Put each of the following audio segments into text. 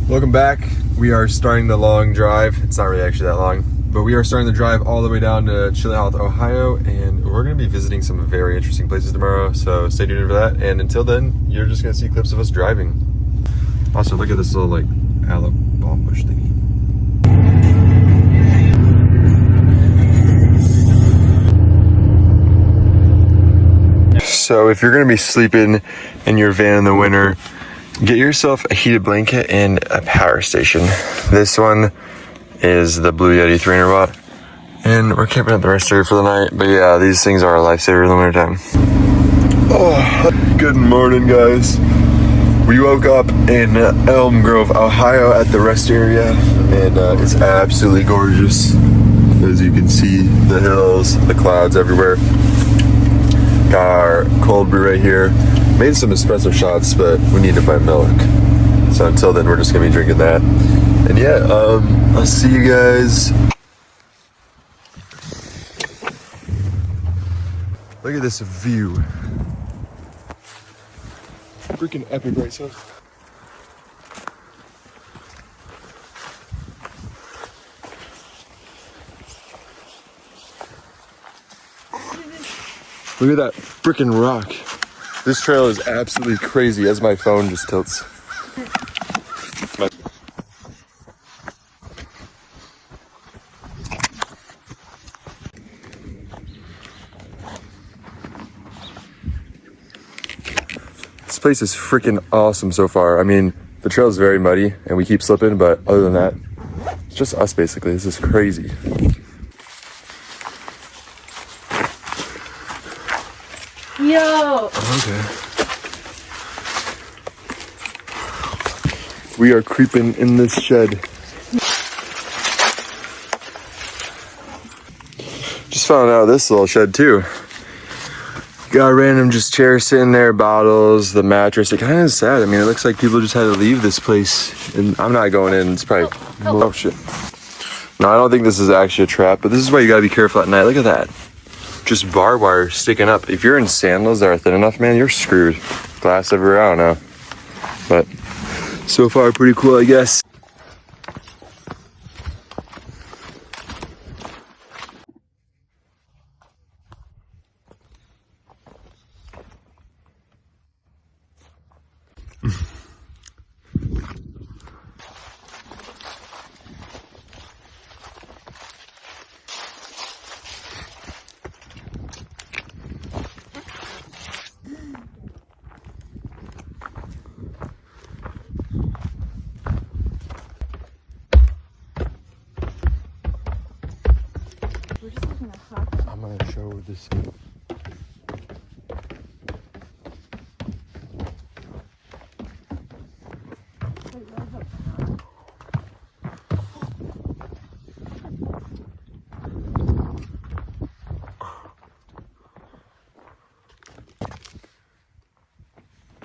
Welcome back. We are starting the long drive. It's not really actually that long, but we are starting the drive all the way down to Chillicothe, Ohio, and we're going to be visiting some very interesting places tomorrow, so stay tuned for that. And until then, you're just going to see clips of us driving. Also, look at this little like aloe balm bush thingy. So if you're going to be sleeping in your van in the winter, get yourself a heated blanket and a power station. This one is the Blue Yeti 300 watt. And we're camping at the rest area for the night. But yeah, these things are a lifesaver in the wintertime. Oh, good morning, guys. We woke up in Elm Grove, Ohio at the rest area. And it's absolutely gorgeous. As you can see, the hills, the clouds everywhere. Got our cold brew right here. Made some espresso shots, but we need to find milk. So until then, we're just gonna be drinking that. And yeah, I'll see you guys. Look at this view. Freaking epic, right, son? Look at that freaking rock. This trail is absolutely crazy as my phone just tilts. This place is freaking awesome so far. I mean, the trail is very muddy and we keep slipping, but other than that, it's just us basically. This is crazy. Yo! Okay. We are creeping in this shed. Just found out this little shed too. Got random just chairs sitting there, bottles, the mattress. It kind of is sad. I mean, it looks like people just had to leave this place. And I'm not going in. It's probably... Oh shit. No, I don't think this is actually a trap, but this is why you gotta be careful at night. Look at that. Just barbed wire sticking up. If you're in sandals that are thin enough, man, you're screwed. Glass everywhere, I don't know. But so far, pretty cool, I guess. I'm gonna show this.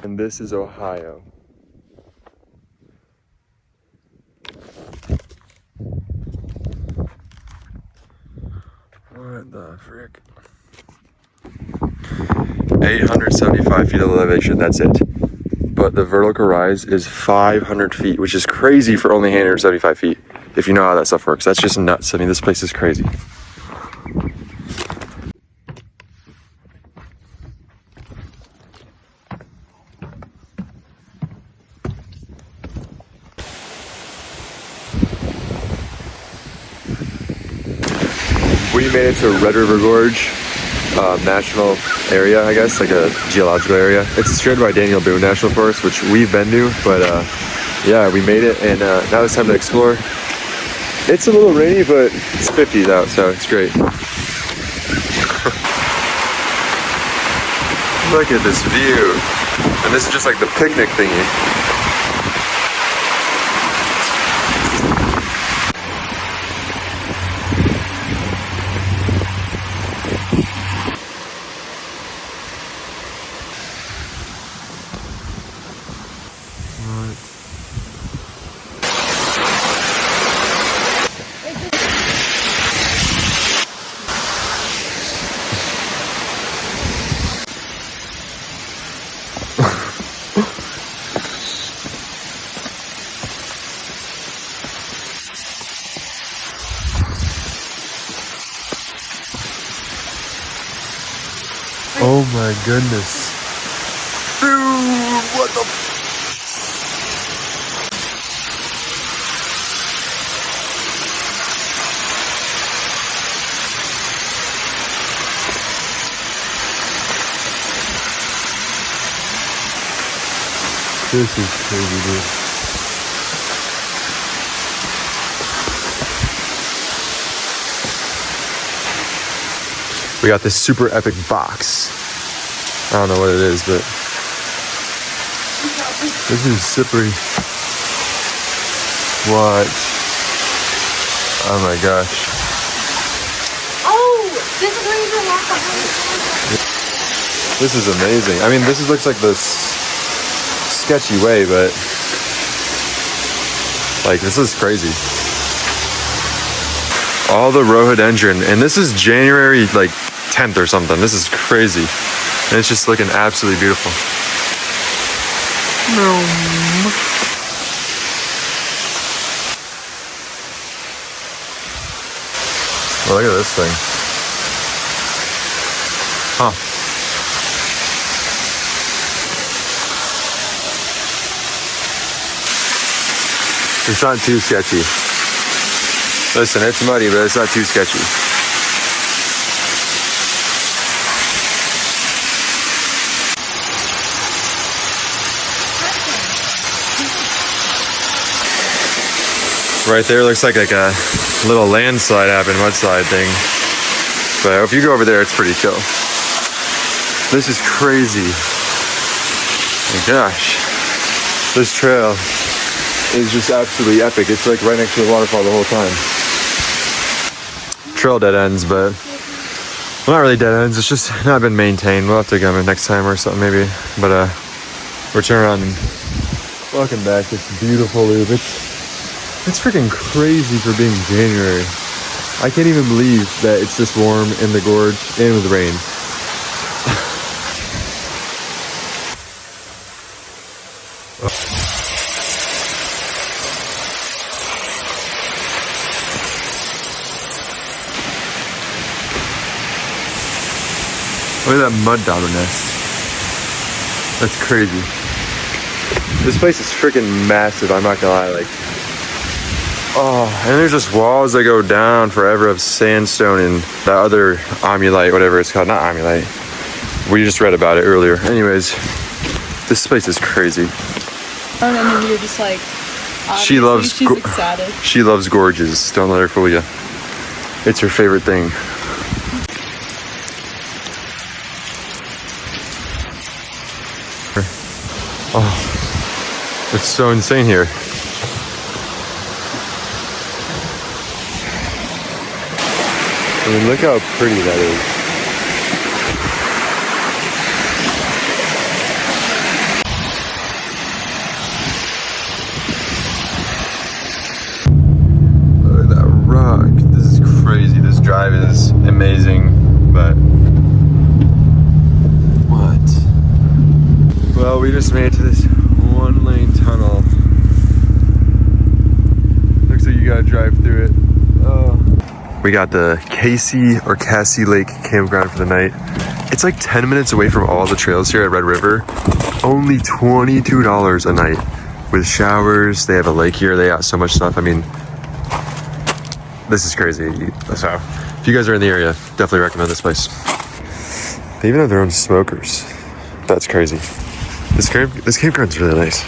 And this is Ohio. What the frick? 875 feet of elevation, that's it. But the vertical rise is 500 feet, which is crazy for only 875 feet. If you know how that stuff works, that's just nuts. I mean, this place is crazy. We made it to Red River Gorge National Area, I guess, like a geological area. It's surrounded by Daniel Boone National Forest, which we've been to, but yeah, we made it, and now it's time to explore. It's a little rainy, but it's 50s out, so it's great. Look at this view. And this is just like the picnic thingy. my goodness. Dude, what the This is crazy, dude. We got this super epic box. I don't know what it is, but this is slippery. What? Oh my gosh. Oh, this is where you can walk behind. This is amazing. I mean, looks like this sketchy way, but like this is crazy. All the rhododendron, and this is January like 10th or something. This is crazy. And it's just looking absolutely beautiful. Well, look at this thing. Huh. It's not too sketchy. Listen, it's muddy, but it's not too sketchy. Right there looks like a little landslide happened, mudslide thing. But if you go over there, it's pretty chill. This is crazy. My gosh. This trail is just absolutely epic. It's like right next to the waterfall the whole time. Trail dead ends, but well, not really dead ends. It's just not been maintained. We'll have to go next time or something maybe. But we're turning around and walking back. It's beautiful, Lube. It's freaking crazy for being January. I can't even believe that it's this warm in the gorge and with rain. Look at that mud dauber nest. That's crazy. This place is freaking massive, I'm not gonna lie. Like, oh, and there's just walls that go down forever of sandstone and that other amulite, whatever it's called. Not amulite. We just read about it earlier. Anyways, this place is crazy. And then you're just like, She loves she's ecstatic. She loves gorges. Don't let her fool you. It's her favorite thing. Oh, it's so insane here. I mean, look how pretty that is. Look at that rock. This is crazy. This drive is amazing, but what? Well, we just made it to this one-lane tunnel. Looks like you gotta drive through it. Oh. We got the Cassie Lake campground for the night. It's like 10 minutes away from all the trails here at Red River. Only $22 a night with showers. They have a lake here. They got so much stuff. I mean, this is crazy. So if you guys are in the area, definitely recommend this place. They even have their own smokers. That's crazy. This campground's really nice.